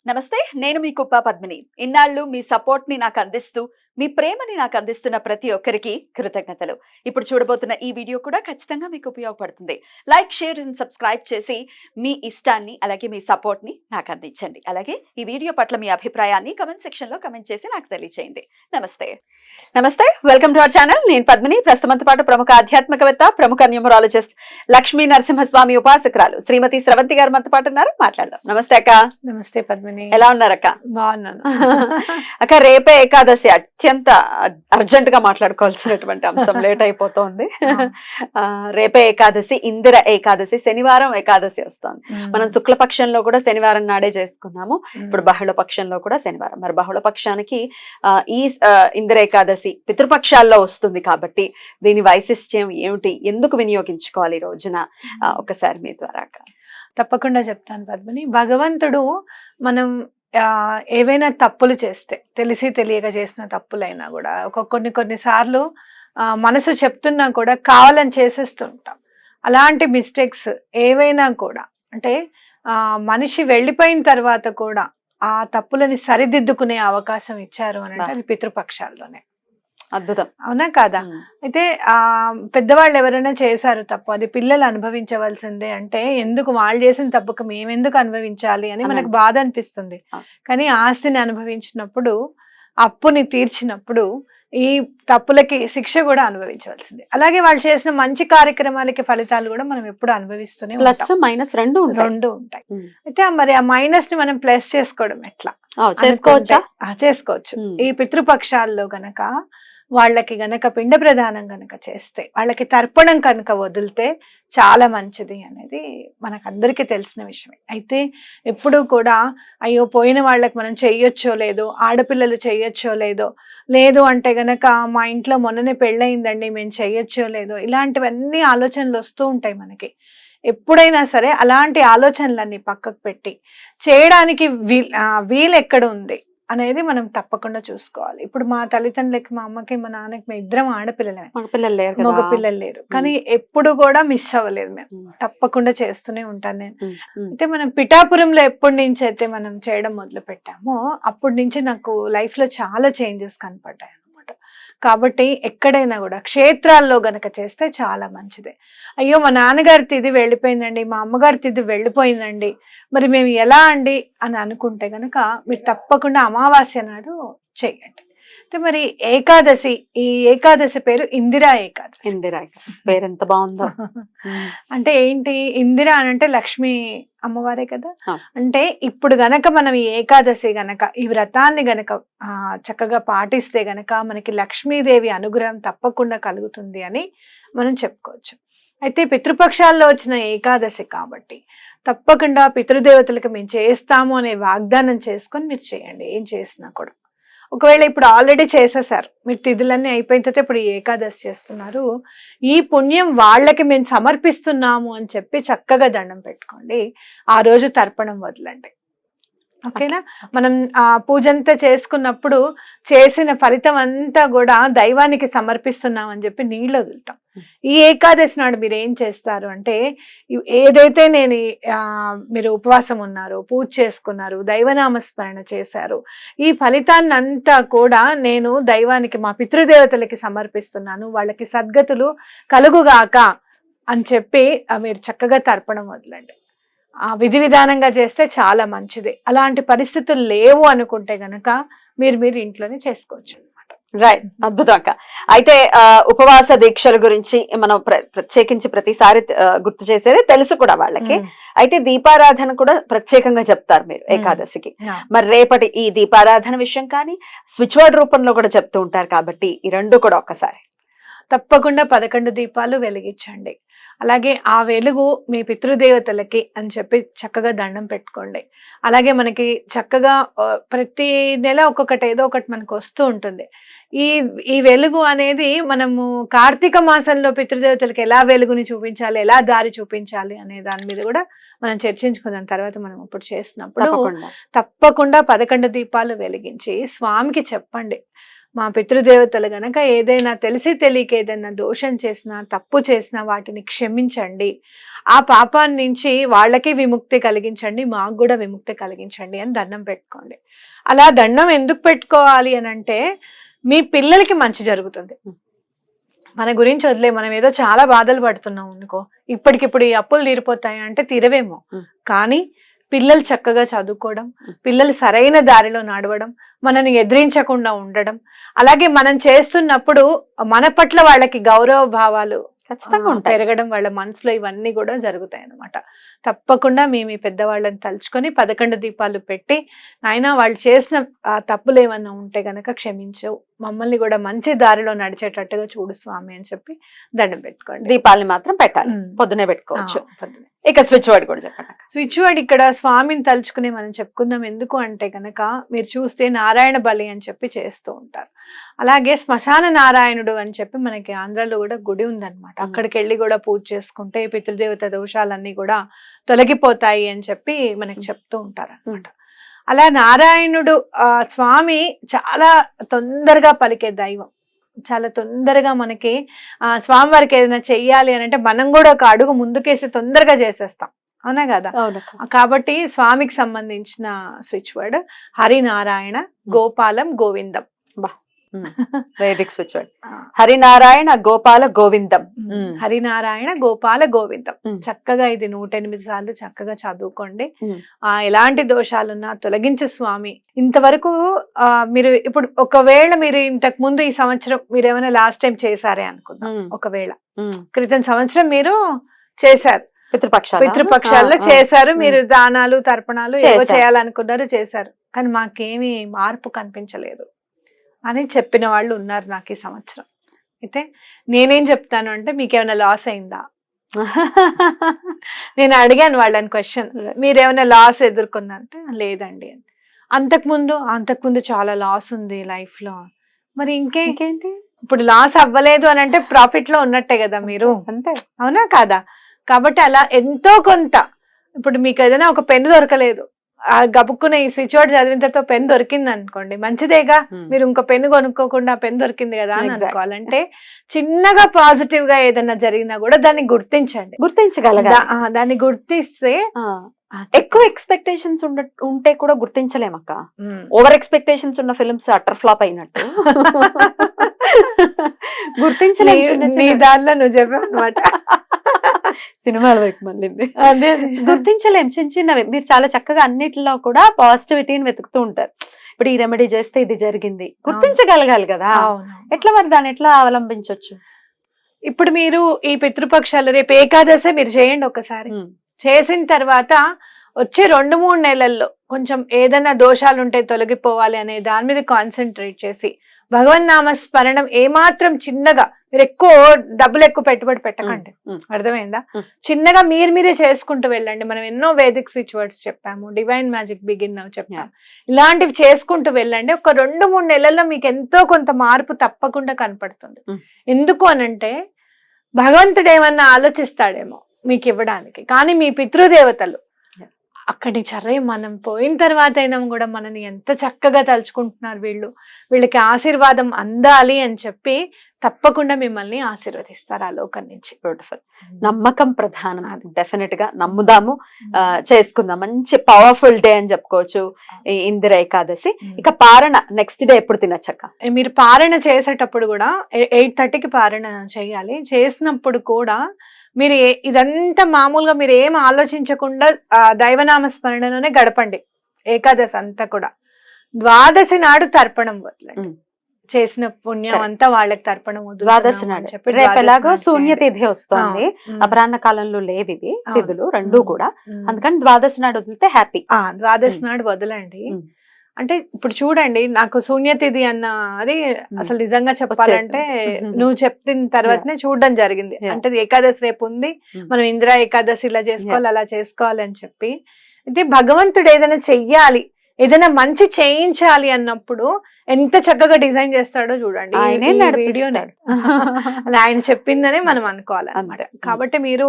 నమస్తే, నేను మీ కుప్ప పద్మిని. ఇన్నాళ్ళు మీ సపోర్ట్ ని నాకు అందిస్తూ, మీ ప్రేమని నాకు అందిస్తున్న ప్రతి ఒక్కరికి కృతజ్ఞతలు. ఇప్పుడు చూడబోతున్న ఈ వీడియో కూడా ఖచ్చితంగా మీకు ఉపయోగపడుతుంది. లైక్, షేర్ అండ్ సబ్స్క్రైబ్ చేసి మీ ఇష్టాన్ని అలాగే మీ సపోర్ట్ ని నాకు అందించండి. అలాగే ఈ వీడియో పట్ల మీ అభిప్రాయాన్ని కామెంట్ సెక్షన్ లో కామెంట్ చేసి నాకు తెలియజేయండి. నమస్తే. నమస్తే, వెల్కమ్ టు అవర్ ఛానల్. నేను పద్మిని. ప్రస్తుతంతో పాటు ప్రముఖ ఆధ్యాత్మికవేత్త, ప్రముఖ న్యూమరాలజిస్ట్ లక్ష్మీ నరసింహస్వామి ఉపాసకురాలు శ్రీమతి స్రవంతి గారు మనతో పాటు ఉన్నారు. మాట్లాడదాం. నమస్తే అక్క. నమస్తే పద్మిని, ఎలా ఉన్నారక్క? బాగున్నాను. అక్క, రేపే ఏకాదశి. అత్యంత అర్జెంట్ గా మాట్లాడుకోవాల్సినటువంటి అంశం. లేట్ అయిపోతుంది. రేపే ఏకాదశి, ఇందిర ఏకాదశి, శనివారం ఏకాదశి వస్తుంది. మనం శుక్లపక్షంలో కూడా శనివారం నాడే చేసుకున్నాము. ఇప్పుడు బహుళ పక్షంలో కూడా శనివారం. మరి బహుళ పక్షానికి ఈ ఇందిర ఏకాదశి పితృపక్షాల్లో వస్తుంది కాబట్టి దీని వైశిష్ట్యం ఏమిటి, ఎందుకు వినియోగించుకోవాలి ఈ రోజున, ఒకసారి మీ ద్వారా అక్క. తప్పకుండా చెప్తాను పద్మిని. భగవంతుడు మనం ఏవైనా తప్పులు చేస్తే, తెలిసి తెలియక చేసిన తప్పులైనా కూడా కొన్ని సార్లు మనసు చెప్తున్నా కూడా కావాలని చేసేస్తుంటాం. అలాంటి మిస్టేక్స్ ఏవైనా కూడా, అంటే మనిషి వెళ్ళిపోయిన తర్వాత కూడా ఆ తప్పులని సరిదిద్దుకునే అవకాశం ఇచ్చారు అని అంటే అది పితృపక్షాల్లోనే. అద్భుతం. అవునా కాదా? అయితే పెద్దవాళ్ళు ఎవరైనా చేశారు తప్పు, అది పిల్లలు అనుభవించవలసిందే అంటే ఎందుకు వాళ్ళు చేసిన తప్పుకు మేమెందుకు అనుభవించాలి అని మనకు బాధ అనిపిస్తుంది. కానీ ఆస్తిని అనుభవించినప్పుడు, అప్పుని తీర్చినప్పుడు ఈ తప్పులకి శిక్ష కూడా అనుభవించవలసింది. అలాగే వాళ్ళు చేసిన మంచి కార్యక్రమాలకి ఫలితాలు కూడా మనం ఎప్పుడు అనుభవిస్తూనే ప్లస్ మైనస్ రెండు ఉంటాయి. అయితే మరి ఆ మైనస్ ని మనం ప్లస్ చేసుకోవడం ఎట్లా? చేసుకోవచ్చు. ఈ పితృపక్షాల్లో గనక వాళ్ళకి గనక పిండ ప్రదానం గనక చేస్తే, వాళ్ళకి తర్పణం కనుక వదిలితే చాలా మంచిది అనేది మనకందరికీ తెలిసిన విషయమే. అయితే ఎప్పుడు కూడా అయ్యో పోయిన వాళ్ళకి మనం చెయ్యొచ్చో లేదో, ఆడపిల్లలు చెయ్యొచ్చో లేదో, లేదు అంటే గనక మా ఇంట్లో మొన్ననే పెళ్ళయిందండి మేము చెయ్యొచ్చో లేదో, ఇలాంటివన్నీ ఆలోచనలు వస్తూ ఉంటాయి మనకి. ఎప్పుడైనా సరే అలాంటి ఆలోచనలన్నీ పక్కకు పెట్టి చేయడానికి వీలు ఎక్కడ ఉంది అనేది మనం తప్పకుండా చూసుకోవాలి. ఇప్పుడు మా తల్లిదండ్రులకి, మా అమ్మకి, మా నాన్నకి, మేము ఇద్దరం ఆడపిల్లలమే, మగ పిల్లలు లేరు. కానీ ఎప్పుడు కూడా మిస్ అవ్వలేదు. మేము తప్పకుండా చేస్తూనే ఉంటాను నేను. అయితే మనం పిఠాపురంలో ఎప్పటి నుంచి అయితే మనం చేయడం మొదలు పెట్టామో అప్పటి నుంచి నాకు లైఫ్ లో చాలా చేంజెస్ కనపడ్డాయి అనమాట. కాబట్టి ఎక్కడైనా కూడా క్షేత్రాల్లో గనక చేస్తే చాలా మంచిది. అయ్యో మా నాన్నగారి తిథి వెళ్ళిపోయిందండి, మా అమ్మగారి తిథి వెళ్ళిపోయిందండి, మరి మేము ఎలా అండి అని అనుకుంటే గనక మీరు తప్పకుండా అమావాస్య నాడు చేయండి. అయితే మరి ఏకాదశి, ఈ ఏకాదశి పేరు ఇందిరా ఏకాదశి. ఇందిరా ఏకాదశి పేరు ఎంత బాగుందో. అంటే ఏంటి, ఇందిరా అని అంటే లక్ష్మి అమ్మవారే కదా. అంటే ఇప్పుడు గనక మనం ఈ ఏకాదశి గనక, ఈ వ్రతాన్ని గనక చక్కగా పాటిస్తే గనక మనకి లక్ష్మీదేవి అనుగ్రహం తప్పకుండా కలుగుతుంది అని మనం చెప్పుకోవచ్చు. అయితే పితృపక్షాల్లో వచ్చిన ఏకాదశి కాబట్టి తప్పకుండా పితృదేవతలకు మేము చేస్తాము అనే వాగ్దానం చేసుకొని మీరు చేయండి. ఏం చేసినా కూడా, ఒకవేళ ఇప్పుడు ఆల్రెడీ చేసేసారు, మీరు తిథులన్నీ అయిపోయిన తర్వాత ఇప్పుడు ఏకాదశి చేస్తున్నారు, ఈ పుణ్యం వాళ్ళకి మేము సమర్పిస్తున్నాము అని చెప్పి చక్కగా దండం పెట్టుకోండి. ఆ రోజు తర్పణం వదలండి. ఓకేనా? మనం ఆ పూజ అంతా చేసుకున్నప్పుడు చేసిన ఫలితం అంతా కూడా దైవానికి సమర్పిస్తున్నాం అని చెప్పి నీళ్ళు వదులుతాం. ఈ ఏకాదశి నాడు మీరు ఏం చేస్తారు అంటే, ఏదైతే మీరు ఉపవాసం ఉన్నారు, పూజ చేసుకున్నారు, దైవనామస్మరణ చేశారు, ఈ ఫలితాన్ని అంతా కూడా నేను దైవానికి, మా పితృదేవతలకి సమర్పిస్తున్నాను, వాళ్ళకి సద్గతులు కలుగుగాక అని చెప్పి మీరు చక్కగా తర్పణం వదలండి. విధి విధానంగా చేస్తే చాలా మంచిది. అలాంటి పరిస్థితులు లేవు అనుకుంటే గనక మీరు ఇంట్లోనే చేసుకోవచ్చు అనమాట. రైట్, అద్భుతం అక్క. అయితే ఉపవాస దీక్షల గురించి మనం ప్రత్యేకించి ప్రతిసారి గుర్తు చేసేది తెలుసు కూడా వాళ్ళకి. అయితే దీపారాధన కూడా ప్రత్యేకంగా చెప్తారు మీరు ఏకాదశికి. మరి రేపటి ఈ దీపారాధన విషయం కానీ స్విచ్ వర్డ్ రూపంలో కూడా చెప్తూ ఉంటారు కాబట్టి ఈ రెండు కూడా ఒక్కసారి తప్పకుండా 11 దీపాలు వెలిగించండి. అలాగే ఆ వెలుగు మీ పితృదేవతలకి అని చెప్పి చక్కగా దండం పెట్టుకోండి. అలాగే మనకి చక్కగా ప్రతి నెల ఒక్కొక్కటి ఏదో ఒకటి మనకు వస్తూ ఉంటుంది. ఈ వెలుగు అనేది మనము కార్తీక మాసంలో పితృదేవతలకి ఎలా వెలుగుని చూపించాలి, ఎలా దారి చూపించాలి అనే దాని మీద కూడా మనం చర్చించుకుందాం తర్వాత. మనం ఇప్పుడు చేసినప్పుడు తప్పకుండా 11 దీపాలు వెలిగించి స్వామికి చెప్పండి, మా పితృదేవతలు గనక ఏదైనా తెలిసి తెలియక ఏదైనా దోషం చేసినా తప్పు చేసినా వాటిని క్షమించండి, ఆ పాపాన్ని నుంచి వాళ్ళకి విముక్తి కలిగించండి, మాకు కూడా విముక్తి కలిగించండి అని దండం పెట్టుకోండి. అలా దండం ఎందుకు పెట్టుకోవాలి అని అంటే మీ పిల్లలకి మంచి జరుగుతుంది. మన గురించి వదిలే, మనం ఏదో చాలా బాధలు పడుతున్నాం అనుకో, ఇప్పటికిప్పుడు ఈ అప్పులు తీరిపోతాయి అంటే తీరవేమో, కానీ పిల్లలు చక్కగా చదువుకోవడం, పిల్లలు సరైన దారిలో నడవడం, మనని ఎదిరించకుండా ఉండడం, అలాగే మనం చేస్తున్నప్పుడు మన పట్ల వాళ్ళకి గౌరవ భావాలు ఖచ్చితంగా పెరగడం, వాళ్ళ మనసులో ఇవన్నీ కూడా జరుగుతాయి అన్నమాట. తప్పకుండా మేము ఈ పెద్దవాళ్ళని తలుచుకొని 11 దీపాలు పెట్టి, నాయనా వాళ్ళు చేసిన తప్పులు ఏమన్నా ఉంటే గనక క్షమించవు, మమ్మల్ని కూడా మంచి దారిలో నడిచేటట్టుగా చూడు స్వామి అని చెప్పి దండం పెట్టుకోండి. దీపాలని మాత్రం పెట్టాలి, పొద్దునే పెట్టుకోవచ్చు. ఇక స్విచ్ వర్డ్ కూడా చెప్పండి. స్విచ్ వర్డ్ ఇక్కడ స్వామిని తలుచుకుని మనం చెప్పుకుందాం. ఎందుకు అంటే గనక మీరు చూస్తే నారాయణ బలి అని చెప్పి చేస్తూ ఉంటారు. అలాగే శ్మశాన నారాయణుడు అని చెప్పి మనకి ఆంధ్రాలో కూడా గుడి ఉందన్నమాట. అక్కడికి వెళ్ళి కూడా పూజ చేసుకుంటే పితృదేవత దోషాలన్నీ కూడా తొలగిపోతాయి అని చెప్పి మనకి చెప్తూ ఉంటారు అన్నమాట. అలా నారాయణుడు స్వామి చాలా తొందరగా పలికే దైవం. చాలా తొందరగా మనకి స్వామి వారికి ఏదైనా చెయ్యాలి అని అంటే మనం కూడా ఒక అడుగు ముందుకేసి తొందరగా చేసేస్తాం, అవునా కదా? కాబట్టి స్వామికి సంబంధించిన స్విచ్ వర్డ్ హరినారాయణ గోపాలం గోవిందం. వేదిక్ స్విచ్ వర్డ్ హరినారాయణ గోపాల గోవిందం. హరినారాయణ గోపాల గోవిందం. చక్కగా ఇది 108 సార్లు చక్కగా చదువుకోండి. ఎలాంటి దోషాలున్నా తొలగించు స్వామి. ఇంతవరకు మీరు ఇప్పుడు ఒకవేళ మీరు ఇంతకు ముందు ఈ సంవత్సరం మీరు ఏమైనా లాస్ట్ టైం చేశారే అనుకుందాం, ఒకవేళ క్రితం సంవత్సరం మీరు చేశారు, పితృపక్షాల్లో చేశారు, మీరు దానాలు తర్పణాలు ఏవో చేయాలనుకున్నారు, చేశారు, కానీ మాకేమీ మార్పు కనిపించలేదు అని చెప్పిన వాళ్ళు ఉన్నారు నాకు ఈ సంవత్సరం. అయితే నేనేం చెప్తాను అంటే మీకు ఏమైనా లాస్ అయిందా? నేను అడిగాను వాళ్ళని క్వశ్చన్, మీరేమైనా లాస్ ఎదుర్కొన్నారంటే లేదండి అని. అంతకుముందు చాలా లాస్ ఉంది లైఫ్ లో, మరి ఇంకేంటి? ఇప్పుడు లాస్ అవ్వలేదు అని అంటే ప్రాఫిట్ లో ఉన్నట్టే కదా మీరు, అంతే అవునా కాదా? కాబట్టి అలా ఎంతో కొంత, ఇప్పుడు మీకు ఏదైనా ఒక పెన్ను దొరకలేదు, గబుక్కున ఈ స్విచ్ వర్డ్ చదివినంతతో పెన్ దొరికింది అనుకోండి, మంచిదేగా, మీరు ఇంకో పెన్ను కొనుక్కోకుండా పెన్ దొరికింది కదా అని అనుకోవాలంటే చిన్నగా పాజిటివ్ గా ఏదైనా జరిగినా కూడా దాన్ని గుర్తించగలగాలి. దాన్ని గుర్తిస్తే ఎక్కువ ఎక్స్పెక్టేషన్స్ ఉంటే కూడా గుర్తించలేమక్క. ఓవర్ ఎక్స్పెక్టేషన్స్ ఉన్న ఫిల్మ్స్ అటర్ ఫ్లాప్ అయినట్టు గుర్తించలేము. నీ దానిలో నువ్వు చెప్పావు అనమాట, సినిమాల వైపు మళ్ళీ గుర్తించలేం చిన్న చిన్నవి. మీరు చాలా చక్కగా అన్నిటిలో కూడా పాజిటివిటీని వెతుకుతూ ఉంటారు. ఇప్పుడు ఈ రెమెడీ చేస్తే ఇది జరిగింది, గుర్తించగలగాలి కదా. ఎట్లా మరి దాన్ని ఎట్లా అవలంబించవచ్చు? ఇప్పుడు మీరు ఈ పితృపక్షాలు రేపు ఏకాదశి మీరు చేయండి ఒకసారి. చేసిన తర్వాత వచ్చే 2-3 నెలల్లో కొంచెం ఏదైనా దోషాలు ఉంటే తొలగిపోవాలి అనే దాని మీద కాన్సన్ట్రేట్ చేసి భగవన్నామ స్మరణం ఏమాత్రం చిన్నగా, మీరు డబ్బులు ఎక్కువ పెట్టుబడి పెట్టకండి, అర్థమైందా? చిన్నగా మీరే చేసుకుంటూ వెళ్ళండి. మనం ఎన్నో వేదిక్ స్విచ్ వర్డ్స్ చెప్పాము, డివైన్ మ్యాజిక్ బిగిన్ నౌ చెప్పాము, ఇలాంటివి చేసుకుంటూ వెళ్ళండి. ఒక 2-3 నెలల్లో మీకు ఎంతో కొంత మార్పు తప్పకుండా కనపడుతుంది. ఎందుకు అనంటే భగవంతుడు ఏమన్నా ఆలోచిస్తాడేమో మీకు ఇవ్వడానికి, కానీ మీ పితృదేవతలు అక్కడి చర్రే మనం పోయిన తర్వాత అయినా కూడా మనని ఎంత చక్కగా తలుచుకుంటున్నారు, వీళ్ళకి ఆశీర్వాదం అందాలి అని చెప్పి తప్పకుండా మిమ్మల్ని ఆశీర్వదిస్తారు ఆ లోకం నుంచి. బ్యూటిఫుల్. నమ్మకం ప్రధానం, డెఫినెట్ గా నమ్ముదాము, చేసుకుందాం. మంచి పవర్ఫుల్ డే అని చెప్పుకోవచ్చు ఈ ఇందిర ఏకాదశి. ఇక పారణ నెక్స్ట్ డే ఎప్పుడు తినచ్చక్క? మీరు పారణ చేసేటప్పుడు కూడా 8:30కి పారణ చేయాలి. చేసినప్పుడు కూడా మీరు ఇదంతా మామూలుగా మీరు ఏం ఆలోచించకుండా దైవనామ స్మరణలోనే గడపండి ఏకాదశి అంతా కూడా. ద్వాదశి నాడు తర్పణం వదలండి, చేసిన పుణ్యం అంతా వాళ్ళకి తర్పణం ద్వాదశి నాడు చెప్పి. రేపు ఎలాగో శూన్య తిథి వస్తుంది, అపరాహ్న కాలంలో లేవి తిథులు రెండు కూడా, అందుకని ద్వాదశి నాడు వదిలితే హ్యాపీ. ద్వాదశి నాడు వదలండి. అంటే ఇప్పుడు చూడండి, నాకు శూన్యతిథి అన్న అది అసలు నిజంగా చెప్పాలంటే నువ్వు చెప్పిన తర్వాతనే చూడడం జరిగింది. అంటే ఏకాదశి రేపు ఉంది, మనం ఇందిరా ఏకాదశి ఇలా చేసుకోవాలి అలా చేసుకోవాలి అని చెప్పి. అయితే భగవంతుడు ఏదైనా చెయ్యాలి, ఏదైనా మంచి చేయించాలి అన్నప్పుడు ఎంత చక్కగా డిజైన్ చేస్తాడో చూడండి. ఆయనే ఈ వీడియోని అది ఆయన చెప్పిందనే మనం అనుకోవాలన్నమాట. కాబట్టి మీరు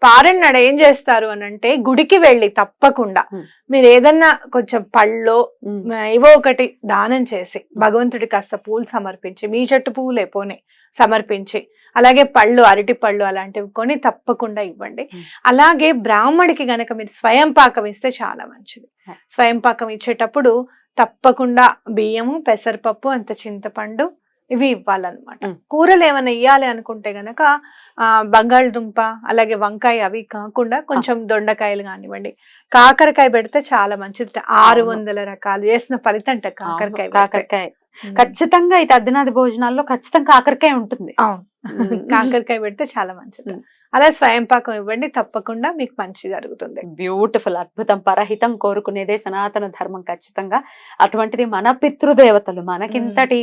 పారెన్ నాడు ఏం చేస్తారు అని అంటే, గుడికి వెళ్ళి తప్పకుండా మీరు ఏదన్నా కొంచెం పళ్ళో ఏవో ఒకటి దానం చేసి భగవంతుడి కాస్త పూలు సమర్పించి, మీ చెట్టు పువ్వులే పోనీ సమర్పించి, అలాగే పళ్ళు, అరటి పళ్ళు అలాంటివి కొని తప్పకుండా ఇవ్వండి. అలాగే బ్రాహ్మడికి గనక మీరు స్వయం పాకం ఇస్తే చాలా మంచిది. స్వయం పాకం ఇచ్చేటప్పుడు తప్పకుండా బియ్యము, పెసరపప్పు, అంత చింతపండు ఇవి ఇవ్వాలన్నమాట. కూరలు ఏమైనా ఇవ్వాలి అనుకుంటే గనక బంగాళదుంప, అలాగే వంకాయ అవి కాకుండా కొంచెం దొండకాయలు కానివ్వండి, కాకరకాయ పెడితే చాలా మంచిది. 600 రకాలు చేసిన ఫలితం కాకరకాయ ఖచ్చితంగా ఈ తద్దినాది భోజనాల్లో ఖచ్చితంగా కాకరకాయ ఉంటుంది. కాకరకాయ పెడితే చాలా మంచిది. అలా స్వయం పాకం ఇవ్వండి, తప్పకుండా మీకు మంచి జరుగుతుంది. బ్యూటిఫుల్, అద్భుతం. పరహితం కోరుకునేదే సనాతన ధర్మం. ఖచ్చితంగా అటువంటిది మన పితృదేవతలు మనకింతటి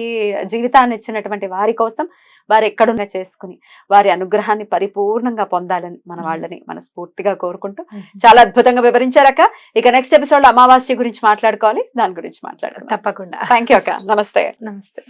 జీవితాన్ని ఇచ్చినటువంటి వారి కోసం వారు ఎక్కడున్నా చేసుకుని వారి అనుగ్రహాన్ని పరిపూర్ణంగా పొందాలని మన వాళ్ళని మనస్ఫూర్తిగా కోరుకుంటూ చాలా అద్భుతంగా వివరించారక్క. ఇక నెక్స్ట్ ఎపిసోడ్ అమావాస్య గురించి మాట్లాడుకోవాలి, దాని గురించి మాట్లాడుకోవాలి తప్పకుండా. థ్యాంక్ యూ అక్క. నమస్తే. నమస్తే.